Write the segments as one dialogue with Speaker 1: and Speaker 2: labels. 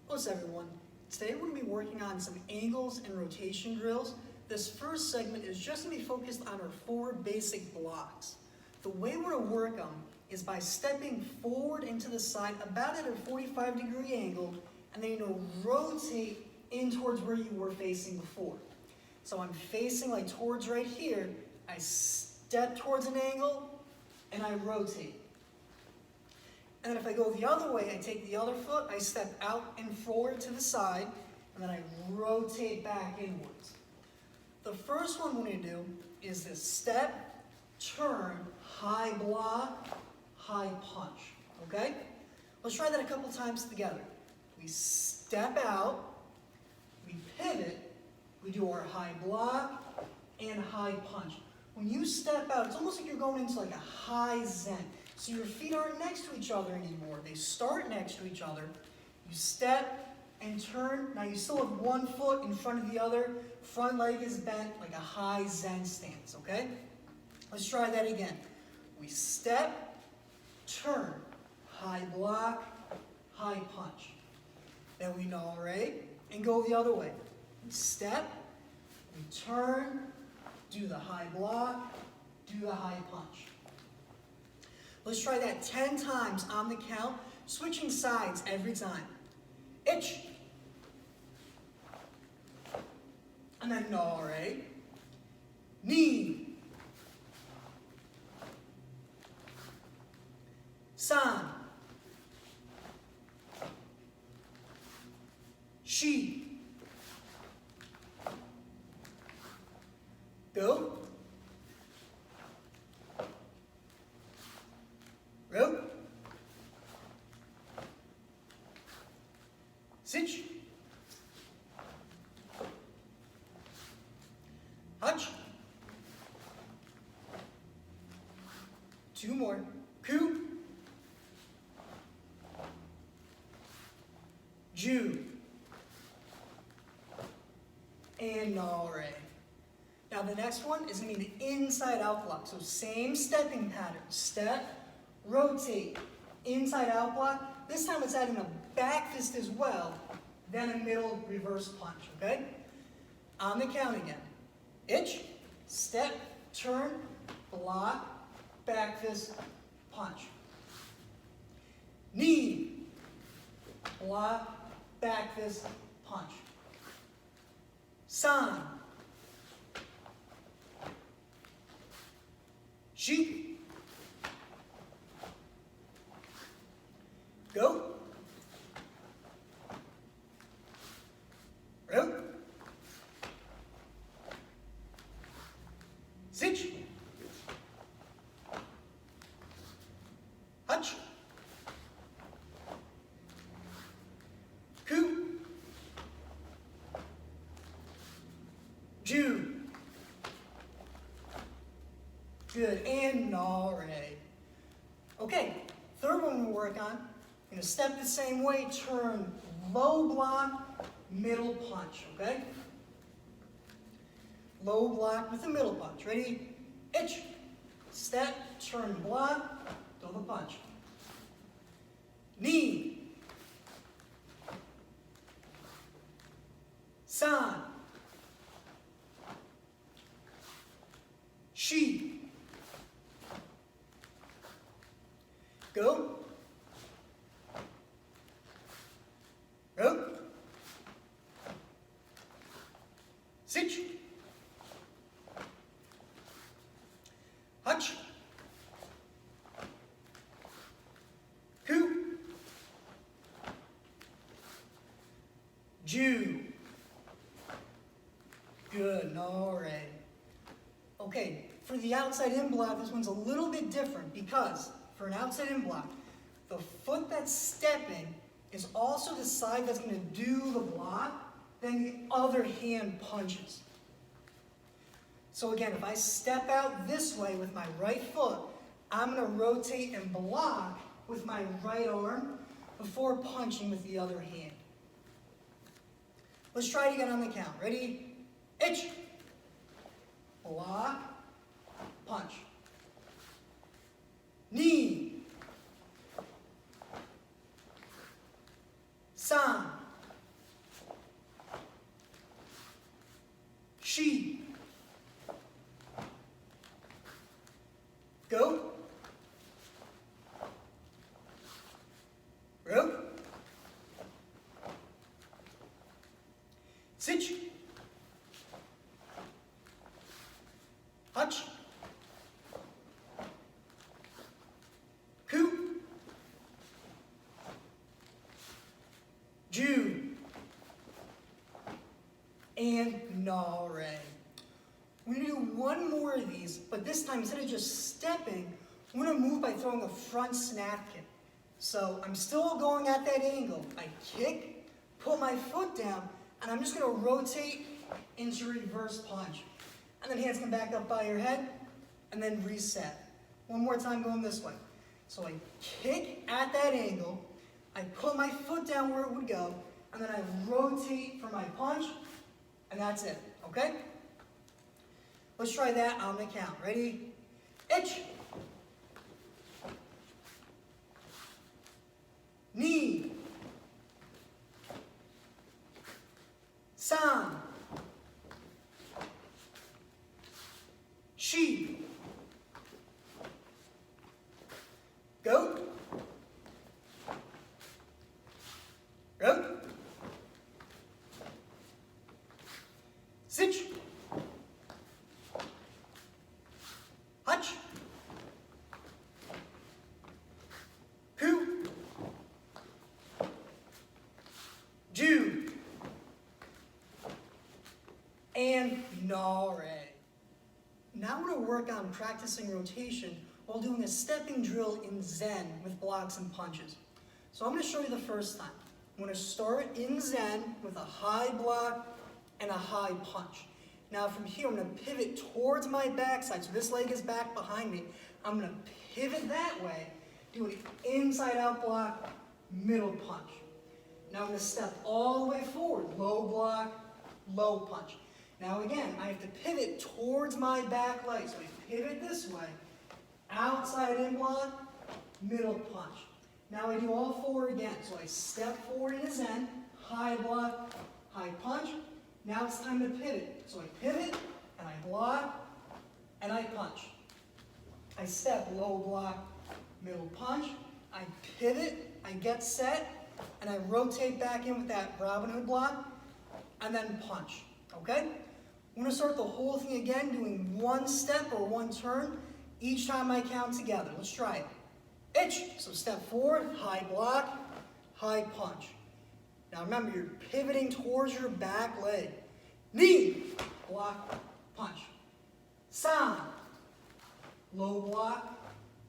Speaker 1: What's up, everyone? Today we're going to be working on some angles and rotation drills. This first segment is just going to be focused on our 4 basic blocks. The way we're going to work them is by stepping forward into the side about at a 45-degree angle, and then rotate in towards where you were facing before. So I'm facing like towards right here, I step towards an angle, and I rotate. And then if I go the other way, I take the other foot, I step out and forward to the side, and then I rotate back inwards. The first one we're going to do is this step, turn, high block, high punch. Okay? Let's try that a couple times together. We step out, we pivot, we do our high block and high punch. When you step out, it's almost like you're going into like a high zen. So your feet aren't next to each other anymore. They start next to each other. You step and turn. Now you still have one foot in front of the other. Front leg is bent like a high zen stance, okay? Let's try that again. We step, turn, high block, high punch. Then we narrate and go the other way. We step, we turn, do the high block, do the high punch. Let's try that 10 times on the count, switching sides every time. Itch. And then narrate. Knee. San. Shi. Go. Rope. Cinch. Hutch. 2 more. Coup. Jew. And narrate. Now the next one is going to be the inside out block. So same stepping pattern. Step. Rotate, inside out block. This time it's adding a back fist as well, then a middle reverse punch, okay? On the count again. Itch, step, turn, block, back fist, punch. Knee, block, back fist, punch. San. Shi. Go. Rope. Cinch. Hutch. Coup. Jew. Good. And narrate. Okay, third one we'll work on. You're going to step the same way, turn, low block, middle punch, okay? Low block with the middle punch. Ready? Itch. Step, turn, block, double punch. Knee. San. Shi. Go. Rope. Cinch. Hutch. Coup. Jew. Good, narrate. Okay, for the outside in block, this one's a little bit different because for an outside in block, the foot that's stepping is also the side that's going to do the block, then the other hand punches. So again, if I step out this way with my right foot, I'm going to rotate and block with my right arm before punching with the other hand. Let's try it again on the count. Ready? Itch. Block. Punch. Knee. San. She. Go. Rope. Sitch. Hutch. Coo. Jew. And Nare. We're going to do one more of these, but this time instead of just stepping, we're going to move by throwing a front snap kick. So I'm still going at that angle. I kick, put my foot down, and I'm just going to rotate into reverse punch. And then hands come back up by your head, and then reset. One more time going this way. So I kick at that angle, I put my foot down where it would go, and then I rotate for my punch, and that's it, okay? Let's try that on the count. Ready? Itch. Knee. San. She. Go. Rope. Sitch. Hutch. Coo. Jew. And Nare. Now we're going to work on practicing rotation while doing a stepping drill in Zen with blocks and punches. So I'm going to show you the first time. I'm going to start in Zen with a high block and a high punch. Now from here, I'm going to pivot towards my backside. So this leg is back behind me. I'm going to pivot that way, do an inside out block, middle punch. Now I'm going to step all the way forward, low block, low punch. Now again, I have to pivot towards my back leg. So I pivot this way, outside in block, middle punch. Now I do all four again. So I step forward in a Zen, high block, high punch. Now it's time to pivot. So I pivot, and I block, and I punch. I step, low block, middle punch. I pivot, I get set, and I rotate back in with that Robin Hood block, and then punch. Okay? I'm going to start the whole thing again, doing one step or one turn each time I count together. Let's try it. Itch. So step forward, high block, high punch. Now remember, you're pivoting towards your back leg. Knee, block, punch. San, low block,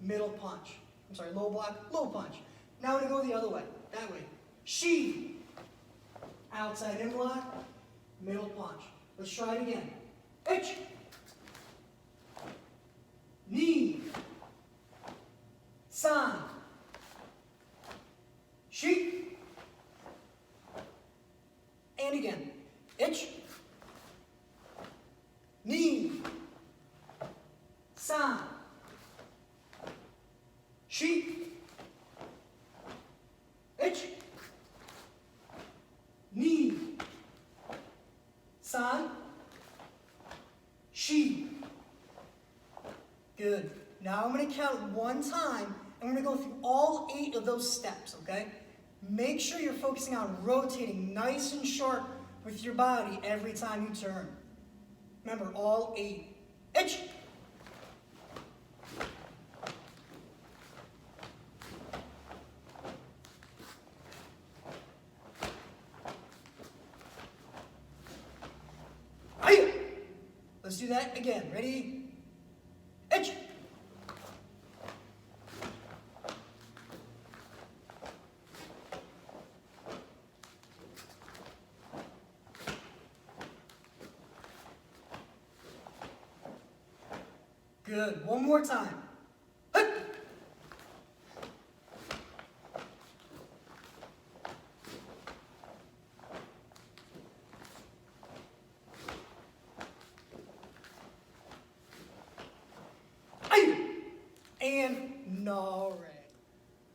Speaker 1: middle punch. I'm sorry, low block, low punch. Now we're going to go the other way, that way. She, outside in block, middle punch. Let's try it again. Itch. Knee. San. She. And again. Itch. Knee. San. She. Itch. Knee. San. She. Good. Now I'm going to count one time, and we're going to go through all 8 of those steps, okay? Make sure you're focusing on rotating nice and sharp with your body every time you turn. Remember, all 8. Itch. Aye. Let's do that again. Ready? Itch. Good. One more time. Hut. Aye. And Nare.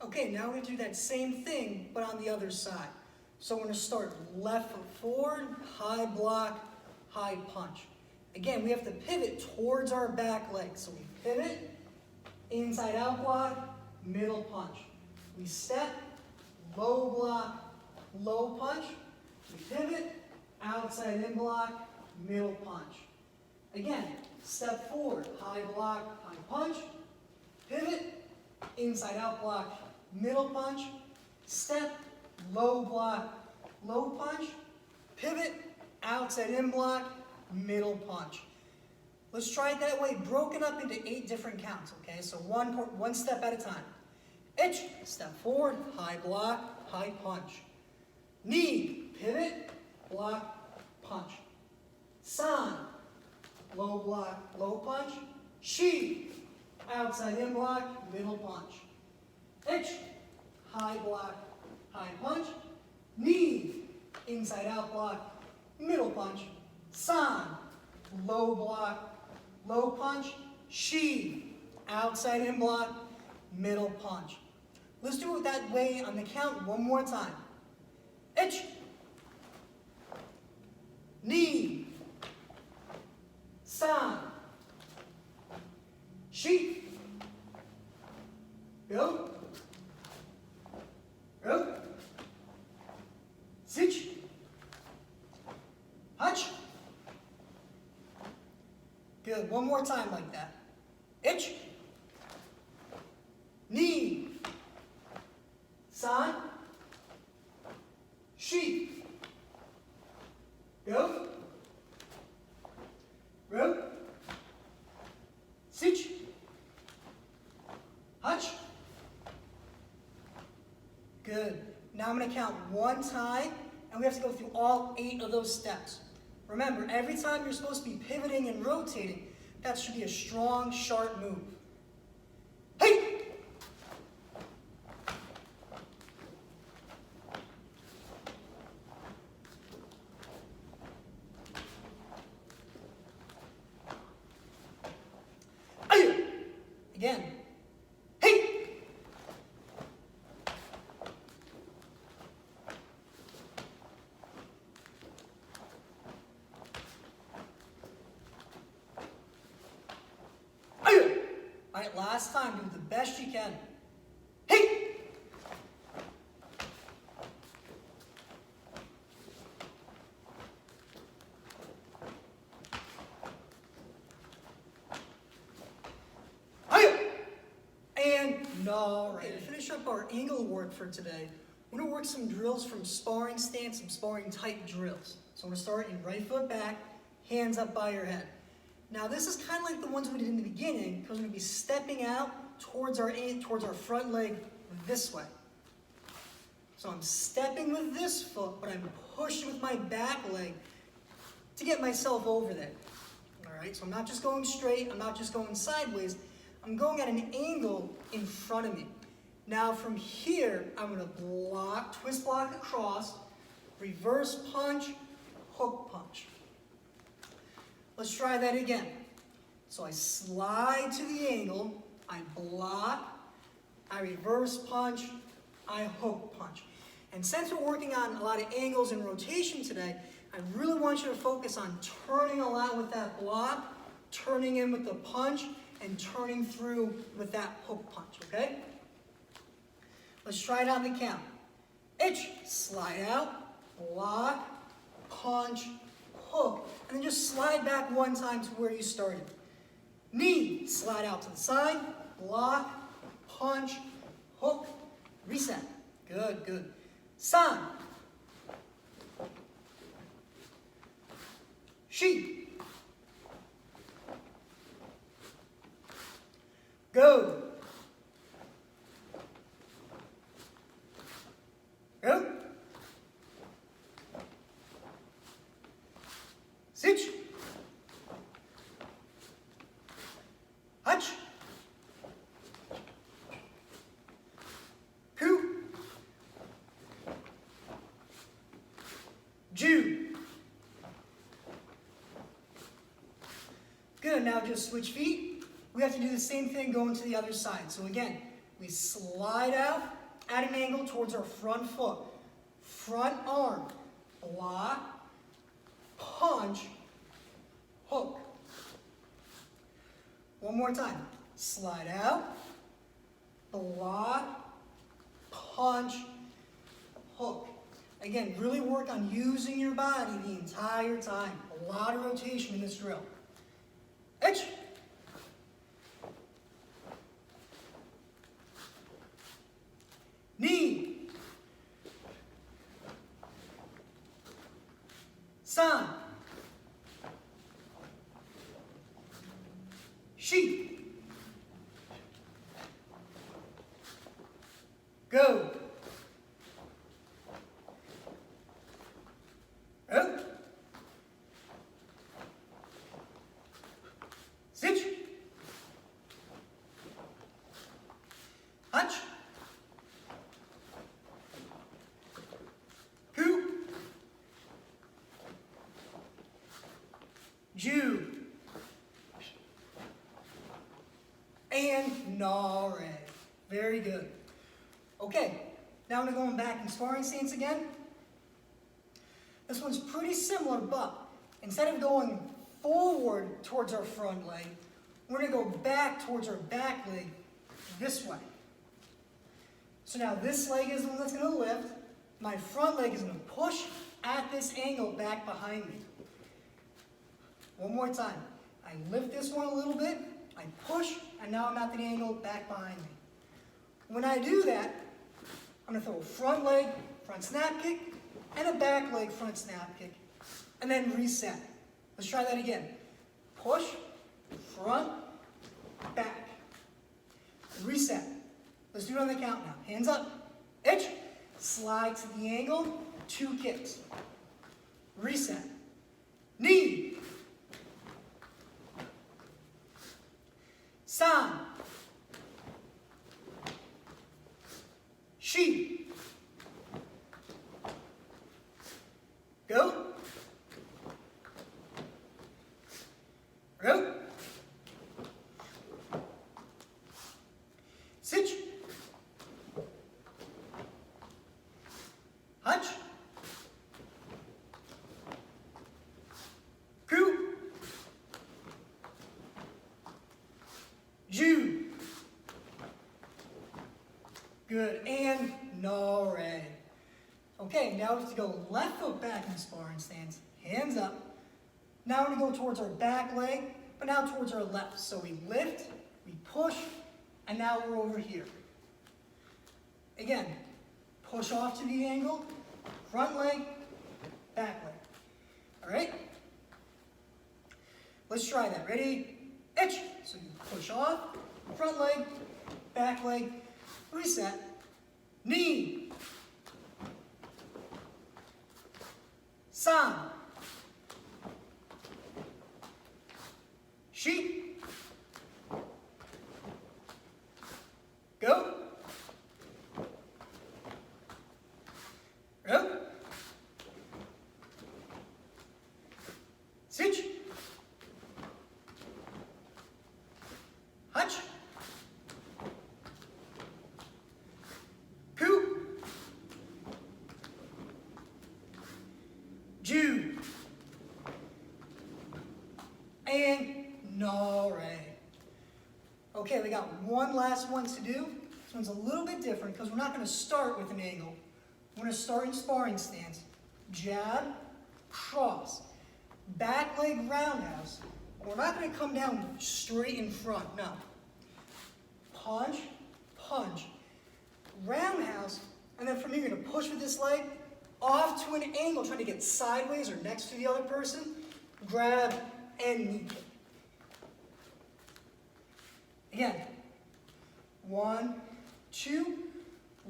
Speaker 1: Okay, now we're going to do that same thing, but on the other side. So we're going to start left foot forward, high block, high punch. Again, we have to pivot towards our back leg. So we pivot, inside out block, middle punch. We step, low block, low punch. We pivot, outside in block, middle punch. Again, step forward, high block, high punch. Pivot, inside out block, middle punch. Step, low block, low punch. Pivot, outside in block, middle punch. Let's try it that way, broken up into 8 different counts, okay? So one step at a time. Ich, step forward, high block, high punch. Knee, pivot, block, punch. San, low block, low punch. Shi, outside in block, middle punch. Ich, high block, high punch. Knee, inside out block, middle punch. San, low block, low punch. Shi, outside in block, middle punch. Let's do it that way on the count one more time. Ich, knee, san, shi, go, go, sich, hutch. Good, one more time like that. Ich, knee, san, shi, go, go, sich, hutch. Good. Now I'm going to count one time, and we have to go through all 8 of those steps. Remember, every time you're supposed to be pivoting and rotating, that should be a strong, sharp move. Hey! Again. Hey! All right, last time, do the best you can. Hey! And all right, to finish up our angle work for today, we're going to work some drills from sparring stance, some sparring type drills. So we're going to start in right foot back, hands up by your head. Now this is kind of like the ones we did in the beginning, because we're going to be stepping out towards our front leg this way. So I'm stepping with this foot, but I'm pushing with my back leg to get myself over there. All right, so I'm not just going straight, I'm not just going sideways, I'm going at an angle in front of me. Now from here, I'm going to block, twist block across, reverse punch, hook punch. Let's try that again. So I slide to the angle, I block, I reverse punch, I hook punch. And since we're working on a lot of angles and rotation today, I really want you to focus on turning a lot with that block, turning in with the punch, and turning through with that hook punch, okay? Let's try it on the count. Ich, slide out, block, punch, hook, and then just slide back one time to where you started. Knee, slide out to the side, block, punch, hook, reset. Good, good. San. Shi. Go. Go. Sich. Hutch. Ku. Ju. Good, now just switch feet. We have to do the same thing going to the other side. So again, we slide out at an angle towards our front foot. Front arm, block, punch, hook. One more time. Slide out, block, punch, hook. Again, really work on using your body the entire time. A lot of rotation in this drill. Itch. Knee. San. Shi. Go. Out. Sit. Hutch. Ku. Ju. And Nare. Very good. Okay, now we're going back in sparring stance again. This one's pretty similar, but instead of going forward towards our front leg, we're going to go back towards our back leg this way. So now this leg is the one that's going to lift. My front leg is going to push at this angle back behind me. One more time. I lift this one a little bit, I push, and now I'm at the angle back behind me. When I do that, I'm going to throw a front leg, front snap kick, and a back leg, front snap kick, and then reset. Let's try that again. Push, front, back. Reset. Let's do it on the count now. Hands up. Itch. Slide to the angle. 2 kicks. Reset. Knee. San. Shi. Go. Go. Sit. Hutch. Ku. Ju. Good. And Nare. Okay, now we have to go left foot back in sparring stance. Hands up. Now we're going to go towards our back leg, but now towards our left. So we lift, we push, and now we're over here. Again, push off to the angle, front leg, back leg. All right? Let's try that. Ready? Itch. So you push off, front leg, back leg, reset, knee, san, shi, go, go, sit, hutch, ku, ju, and Nare. Okay, we got one last one to do. This one's a little bit different because we're not going to start with an angle. We're going to start in sparring stance. Jab, cross, back leg roundhouse. We're not going to come down straight in front, no. Punch, punch, roundhouse, and then from here you're going to push with this leg off to an angle, trying to get sideways or next to the other person. Grab and knee kick. Again, 1, 2,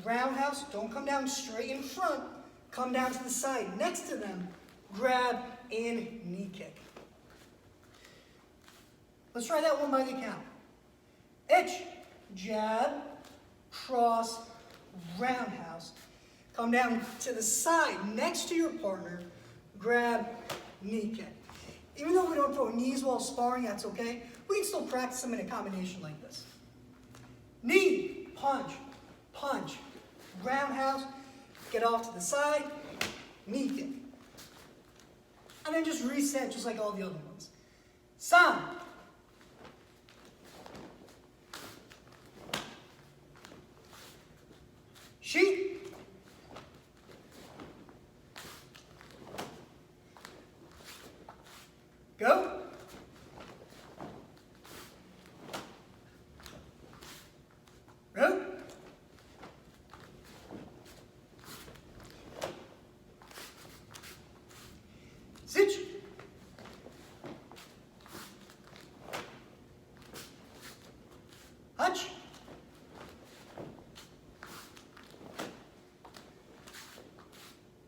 Speaker 1: roundhouse. Don't come down straight in front. Come down to the side next to them. Grab and knee kick. Let's try that one by the count. Itch, jab, cross, roundhouse. Come down to the side next to your partner. Grab, knee kick. Even though we don't throw knees while sparring, that's okay. We can still practice them in a combination like this. Knee, punch, punch, roundhouse, get off to the side, knee kick. And then just reset just like all the other ones. San, Hutch.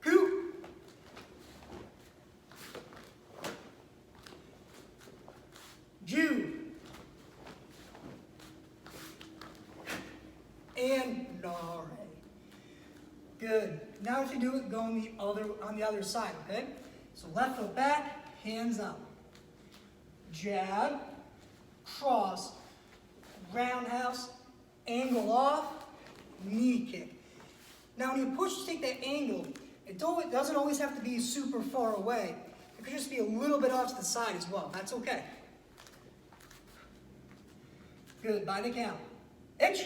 Speaker 1: Ku. Ju. And Nare. Good. Now if you do it, go on the other side, okay? So left foot back, hands up. Jab, cross, roundhouse, angle off, knee kick. Now when you push to take that angle, it doesn't always have to be super far away. It could just be a little bit off to the side as well. That's okay. Good, by the count. Itch.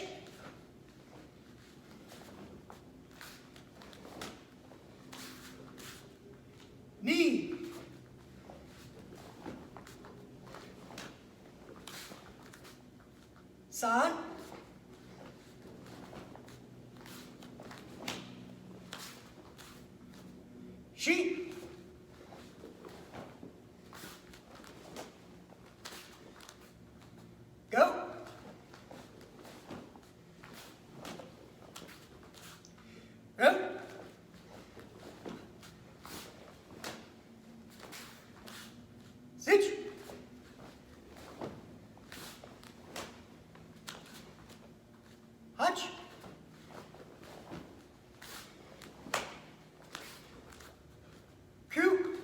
Speaker 1: Knee. San. Shi. Go. Go. Sit. Hutch. Ku.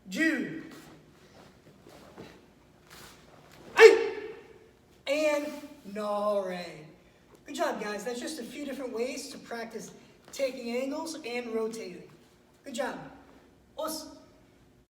Speaker 1: Ju. And Nare. Good job, guys. That's just a few different ways to practice taking angles and rotating. Good job. Us.